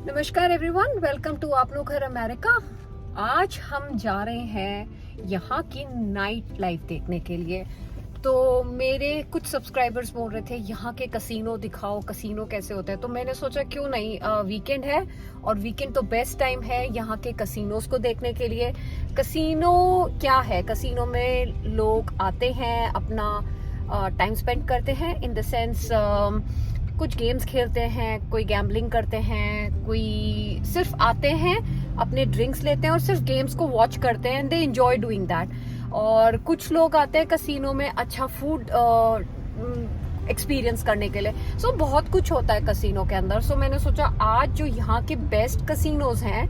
नमस्कार everyone, welcome to आप लोग घर अमेरिका। आज हम जा रहे हैं यहाँ की नाइट लाइफ देखने के लिए। तो मेरे कुछ सब्सक्राइबर्स बोल रहे थे यहाँ के कसिनो दिखाओ, कसिनो कैसे होता है। तो मैंने सोचा क्यों नहीं, वीकेंड है और वीकेंड तो बेस्ट टाइम है यहाँ के कसिनोज को देखने के लिए। कसिनो क्या है? कसिनो में लोग आते हैं, अपना टाइम स्पेंड करते हैं, इन द सेंस कुछ गेम्स खेलते हैं, कोई गैम्बलिंग करते हैं, कोई सिर्फ आते हैं, अपने ड्रिंक्स लेते हैं और सिर्फ गेम्स को वॉच करते हैं। They enjoy doing that. और कुछ लोग आते हैं कसिनो में अच्छा फूड एक्सपीरियंस करने के लिए। सो बहुत कुछ होता है कसिनो के अंदर। सो मैंने सोचा आज जो यहाँ के बेस्ट कसिनोज हैं,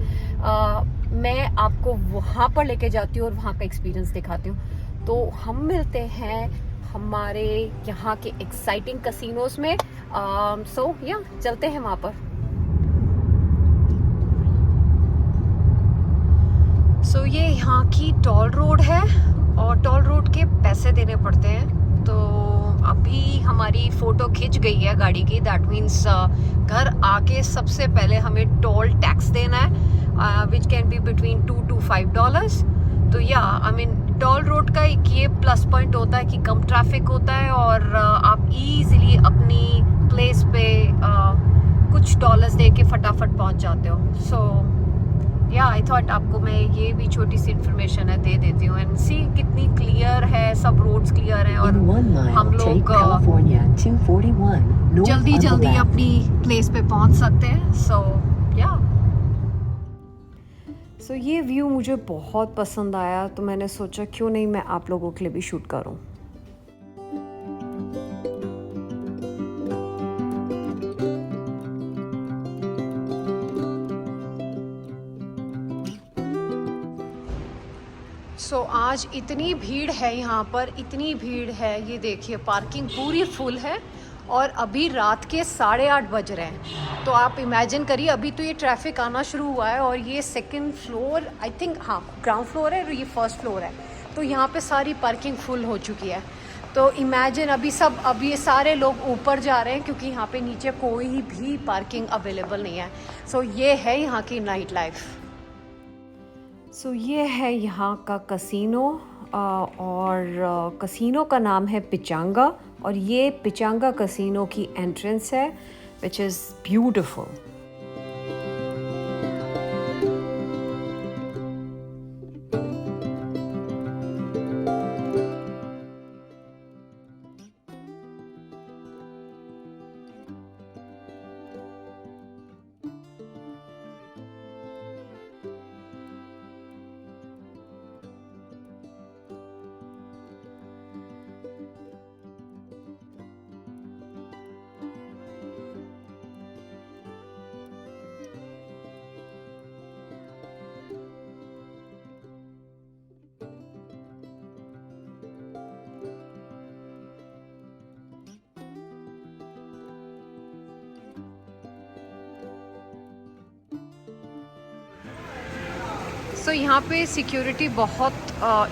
मैं आपको वहाँ पर लेके जाती हूँ और वहाँ का एक्सपीरियंस दिखाती हूँ। तो हम मिलते हैं हमारे यहाँ के एक्साइटिंग कसिनोज में। चलते हैं वहाँ पर। ये यहाँ की टोल रोड है और टोल रोड के पैसे देने पड़ते हैं। तो अभी हमारी फोटो खिंच गई है गाड़ी की। दैट मीन्स घर आके सबसे पहले हमें टोल टैक्स देना है, which can be between $2 to $5। तो टोल रोड का एक ये प्लस पॉइंट होता है कि कम ट्रैफिक होता है और आप इजीली अपनी प्लेस पे कुछ डॉलर्स दे के फटाफट पहुंच जाते हो। आई थॉट आपको मैं ये भी छोटी सी इंफॉर्मेशन है दे देती हूँ। एंड सी कितनी क्लियर है, सब रोड्स क्लियर हैं और हम लोग जल्दी जल्दी अपनी प्लेस पे पहुंच सकते हैं। सो ये व्यू मुझे बहुत पसंद आया, तो मैंने सोचा क्यों नहीं मैं आप लोगों के लिए भी शूट करूं। आज इतनी भीड़ है यहाँ पर, इतनी भीड़ है, ये देखिए पार्किंग पूरी फुल है और अभी रात के 8:30 बज रहे हैं। तो आप इमेजिन करिए, अभी तो ये ट्रैफिक आना शुरू हुआ है और ये second floor, I think, ground floor है और ये फर्स्ट फ्लोर है। तो यहाँ पे सारी पार्किंग फुल हो चुकी है। तो इमेजिन अभी ये सारे लोग ऊपर जा रहे हैं क्योंकि यहाँ पे नीचे कोई भी पार्किंग अवेलेबल नहीं है। ये है यहाँ की नाइट लाइफ। ये है यहाँ का कसिनो और कसिनो का नाम है पिचांगा और ये पिचांगा कसिनो की एंट्रेंस है, विच इज़ ब्यूटिफुल। यहाँ पे सिक्योरिटी बहुत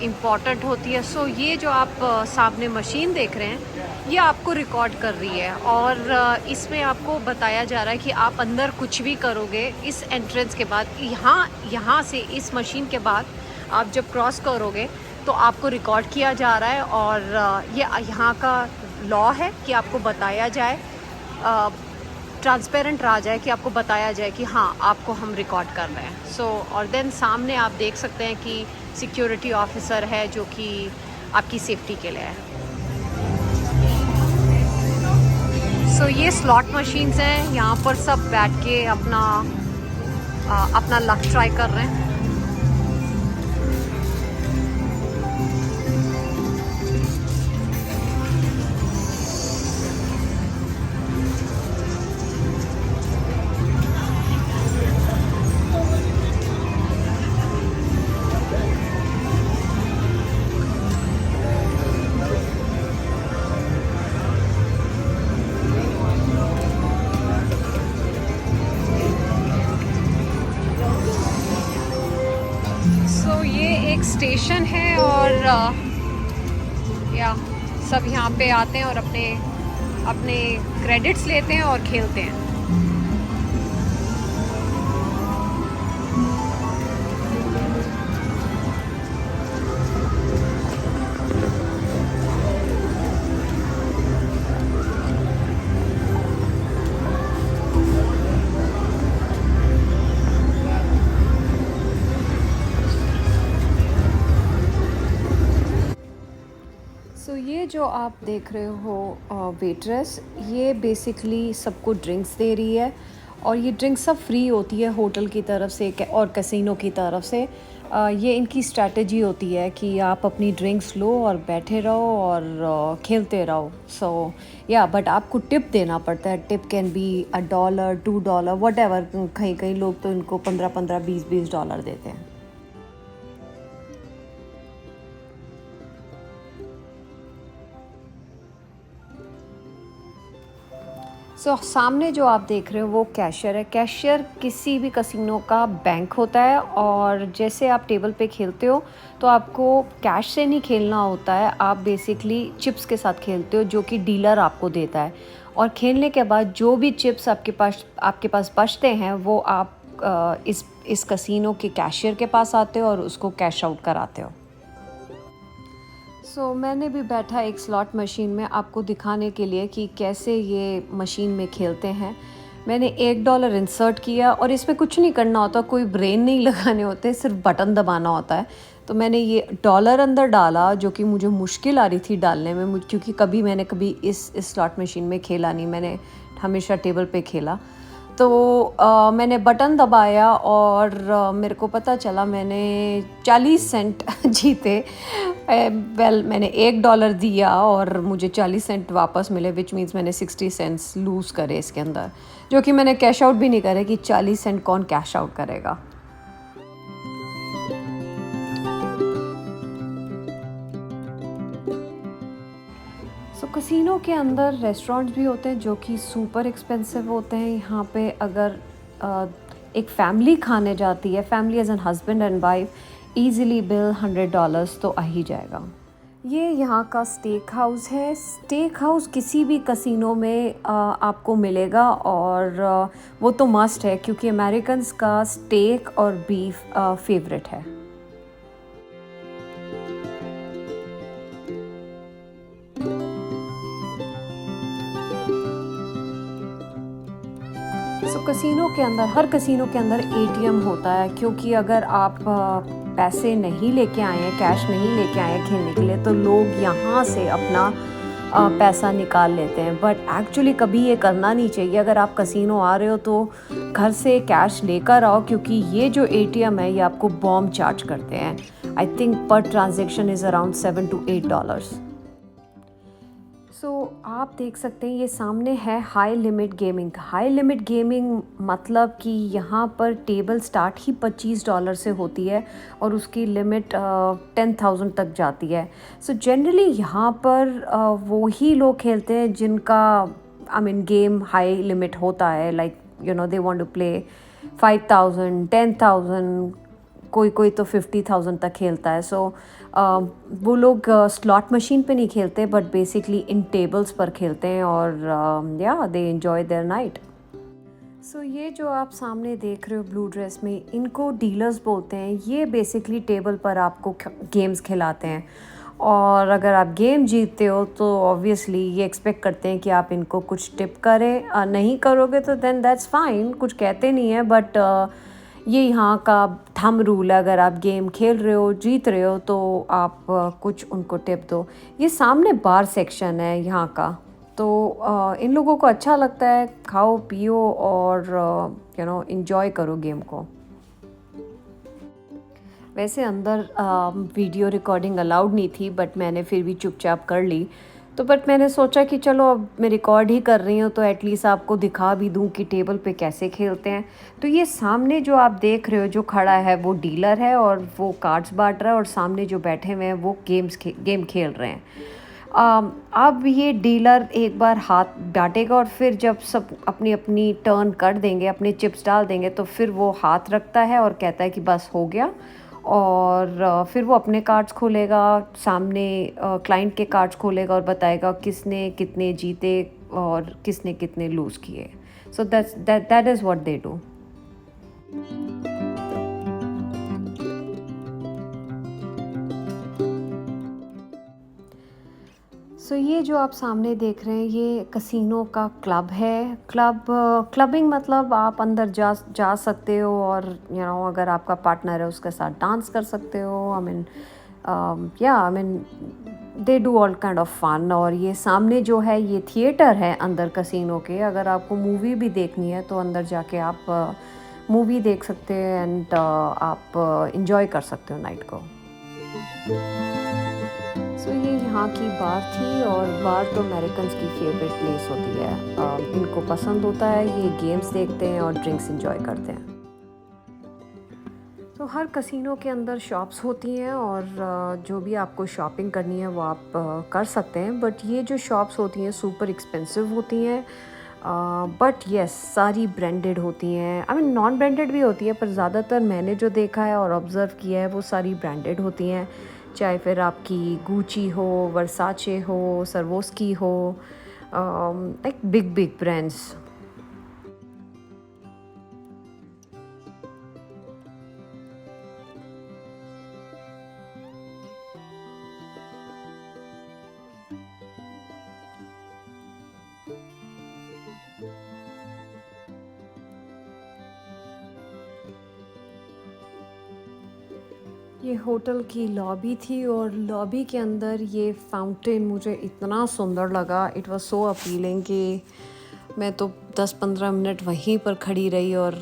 इम्पॉर्टेंट होती है। ये जो आप सामने मशीन देख रहे हैं, ये आपको रिकॉर्ड कर रही है और इसमें आपको बताया जा रहा है कि आप अंदर कुछ भी करोगे इस एंट्रेंस के बाद, यहाँ से इस मशीन के बाद आप जब क्रॉस करोगे तो आपको रिकॉर्ड किया जा रहा है। और ये यहाँ का लॉ है कि आपको बताया जाए, ट्रांसपेरेंट रहा जाए, कि आपको बताया जाए कि हाँ आपको हम रिकॉर्ड कर रहे हैं। और देन सामने आप देख सकते हैं कि सिक्योरिटी ऑफिसर है जो कि आपकी सेफ्टी के लिए है। ये स्लॉट मशीन्स हैं, यहाँ पर सब बैठ के अपना लक ट्राई कर रहे हैं। स्टेशन है और सब यहाँ पे आते हैं और अपने अपने क्रेडिट्स लेते हैं और खेलते हैं। सो ये जो आप देख रहे हो वेट्रेस, ये बेसिकली सबको ड्रिंक्स दे रही है और ये ड्रिंक्स सब फ्री होती है होटल की तरफ से और कैसीनो की तरफ से। ये इनकी स्ट्रैटेजी होती है कि आप अपनी ड्रिंक्स लो और बैठे रहो और खेलते रहो। सो या बट आपको टिप देना पड़ता है। Tip can be $1, $2, what ever. कहीं कहीं लोग तो इनको 15-15, 20-20 डॉलर देते हैं। सामने जो आप देख रहे हो वो कैशियर है। कैशियर किसी भी कसिनो का बैंक होता है और जैसे आप टेबल पे खेलते हो तो आपको कैश से नहीं खेलना होता है, आप बेसिकली चिप्स के साथ खेलते हो जो कि डीलर आपको देता है। और खेलने के बाद जो भी चिप्स आपके पास बचते हैं वो आप इस कसिनो के कैशियर के पास आते हो और उसको कैश आउट कराते हो। मैंने भी बैठा एक स्लॉट मशीन में आपको दिखाने के लिए कि कैसे ये मशीन में खेलते हैं। मैंने $1 इंसर्ट किया और इसमें कुछ नहीं करना होता, कोई ब्रेन नहीं लगाने होते, सिर्फ बटन दबाना होता है। तो मैंने ये डॉलर अंदर डाला जो कि मुझे मुश्किल आ रही थी डालने में, क्योंकि मैंने कभी इस स्लॉट मशीन में खेला नहीं, मैंने हमेशा टेबल पे खेला। तो मैंने बटन दबाया और मेरे को पता चला मैंने 40 सेंट जीते। मैंने $1 दिया और मुझे 40 सेंट वापस मिले, विच मीन्स मैंने 60 सेंट्स लूज़ करे इसके अंदर, जो कि मैंने कैश आउट भी नहीं करे कि 40 सेंट कौन कैश आउट करेगा। कसिनो के अंदर रेस्टोरेंट्स भी होते हैं जो कि सुपर एक्सपेंसिव होते हैं। यहाँ पे अगर एक फैमिली खाने जाती है, family as an husband and wife, easily bill $100 तो आ ही जाएगा। ये यहाँ का स्टेक हाउस है। स्टेक हाउस किसी भी कसिनो में आपको मिलेगा और वो तो मस्ट है क्योंकि अमेरिकन्स का स्टेक और बीफ फेवरेट है। कसिनो के अंदर, हर कसिनो के अंदर ATM होता है, क्योंकि अगर आप पैसे नहीं लेके आए हैं, कैश नहीं लेके आए हैं खेलने के लिए, तो लोग यहाँ से अपना पैसा निकाल लेते हैं। बट एक्चुअली कभी ये करना नहीं चाहिए। अगर आप कसिनो आ रहे हो तो घर से कैश लेकर आओ, क्योंकि ये जो ATM है ये आपको बॉम्ब चार्ज करते हैं। I think per transaction is around $7 to $8। आप देख सकते हैं ये सामने है high limit gaming. High limit gaming मतलब कि यहाँ पर टेबल स्टार्ट ही $25 से होती है और उसकी लिमिट 10,000 तक जाती है। जनरली यहाँ पर वो ही लोग खेलते हैं जिनका गेम हाई लिमिट होता है, like they want to play 5,000, 10,000, कोई तो 50,000 तक खेलता है। वो लोग स्लॉट मशीन पे नहीं खेलते बट बेसिकली इन टेबल्स पर खेलते हैं और या दे एंजॉय देयर नाइट। ये जो आप सामने देख रहे हो ब्लू ड्रेस में, इनको डीलर्स बोलते हैं। ये बेसिकली टेबल पर आपको गेम्स खिलाते हैं और अगर आप गेम जीतते हो तो ऑब्वियसली ये एक्सपेक्ट करते हैं कि आप इनको कुछ टिप करें। नहीं करोगे तो देन दैट्स फाइन, कुछ कहते नहीं है, बट ये यहाँ का थंब रूल है। अगर आप गेम खेल रहे हो, जीत रहे हो, तो आप कुछ उनको टिप दो। ये सामने बार सेक्शन है यहाँ का, तो इन लोगों को अच्छा लगता है, खाओ पियो और एंजॉय करो गेम को। वैसे अंदर वीडियो रिकॉर्डिंग अलाउड नहीं थी, बट मैंने फिर भी चुपचाप कर ली। तो बट मैंने सोचा कि चलो अब मैं रिकॉर्ड ही कर रही हूँ तो एटलीस्ट आपको दिखा भी दूँ कि टेबल पे कैसे खेलते हैं। तो ये सामने जो आप देख रहे हो जो खड़ा है वो डीलर है और वो कार्ड्स बांट रहा है, और सामने जो बैठे हुए हैं वो गेम खेल रहे हैं। अब ये डीलर एक बार हाथ बांटेगा और फिर जब सब अपनी अपनी टर्न कर देंगे, अपने चिप्स डाल देंगे, तो फिर वो हाथ रखता है और कहता है कि बस हो गया, और फिर वो अपने कार्ड्स खोलेगा, सामने क्लाइंट के कार्ड्स खोलेगा और बताएगा किसने कितने जीते और किसने कितने लूज़ किए. So that is what they do. So ये जो आप सामने देख रहे हैं ये कसिनो का क्लब है. क्लबिंग मतलब आप अंदर जा सकते हो और अगर आपका पार्टनर है उसके साथ डांस कर सकते हो. I mean they do all kind of fun. और ये सामने जो है ये थिएटर है अंदर कसिनो के. अगर आपको मूवी भी देखनी है तो अंदर जाके आप मूवी देख सकते हैं एंड आप इंजॉय कर सकते हो नाइट को. सो ये यहाँ की बार थी और बार तो अमेरिकन्स की फेवरेट प्लेस होती है. इनको पसंद होता है, ये गेम्स देखते हैं और ड्रिंक्स एंजॉय करते हैं. तो हर कसिनो के अंदर शॉप्स होती हैं और जो भी आपको शॉपिंग करनी है वो आप कर सकते हैं. बट ये जो शॉप्स होती हैं सुपर एक्सपेंसिव होती हैं. बट येस सारी ब्रांडेड होती हैं. आई मीन नॉन ब्रांडेड भी होती है पर ज़्यादातर मैंने जो देखा है और ऑब्ज़र्व किया है वो सारी ब्रांडेड होती हैं. चाहे फिर आपकी गुची हो, वर्साचे हो, सर्वोस्की हो, लाइक बिग बिग ब्रांड्स. ये होटल की लॉबी थी और लॉबी के अंदर ये फाउंटेन मुझे इतना सुंदर लगा. इट वाज सो अपीलिंग कि मैं तो 10-15 मिनट वहीं पर खड़ी रही और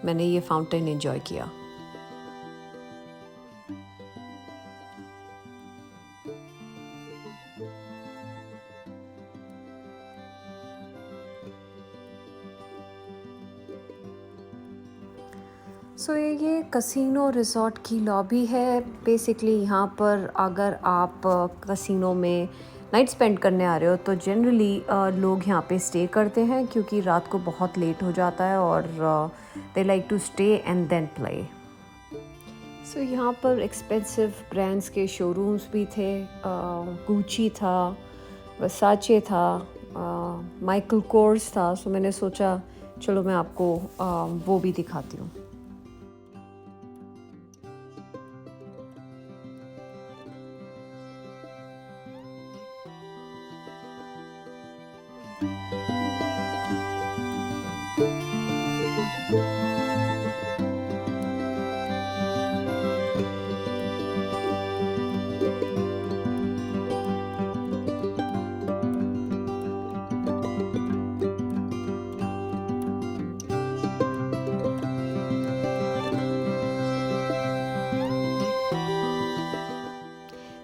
मैंने ये फाउंटेन एंजॉय किया. सो ये कसिनो रिज़ॉर्ट की लॉबी है. बेसिकली यहाँ पर अगर आप कसिनो में नाइट स्पेंड करने आ रहे हो तो जनरली लोग यहाँ पे स्टे करते हैं क्योंकि रात को बहुत लेट हो जाता है और they like to stay and then play. So यहाँ पर एक्सपेंसिव ब्रांड्स के शोरूम्स भी थे. गुची था, वर्साचे था, माइकल कोर्स था. सो मैंने सोचा चलो मैं आपको वो भी दिखाती हूँ.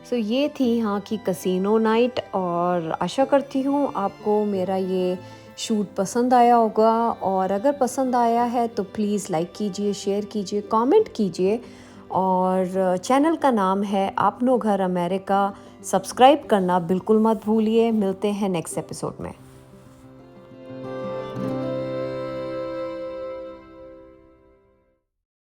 सो ये थी यहाँ की कसिनो नाइट और आशा करती हूँ आपको मेरा ये शूट पसंद आया होगा. और अगर पसंद आया है तो प्लीज़ लाइक कीजिए, शेयर कीजिए, कमेंट कीजिए. और चैनल का नाम है आपनो घर अमेरिका. सब्सक्राइब करना बिल्कुल मत भूलिए. मिलते हैं नेक्स्ट एपिसोड में.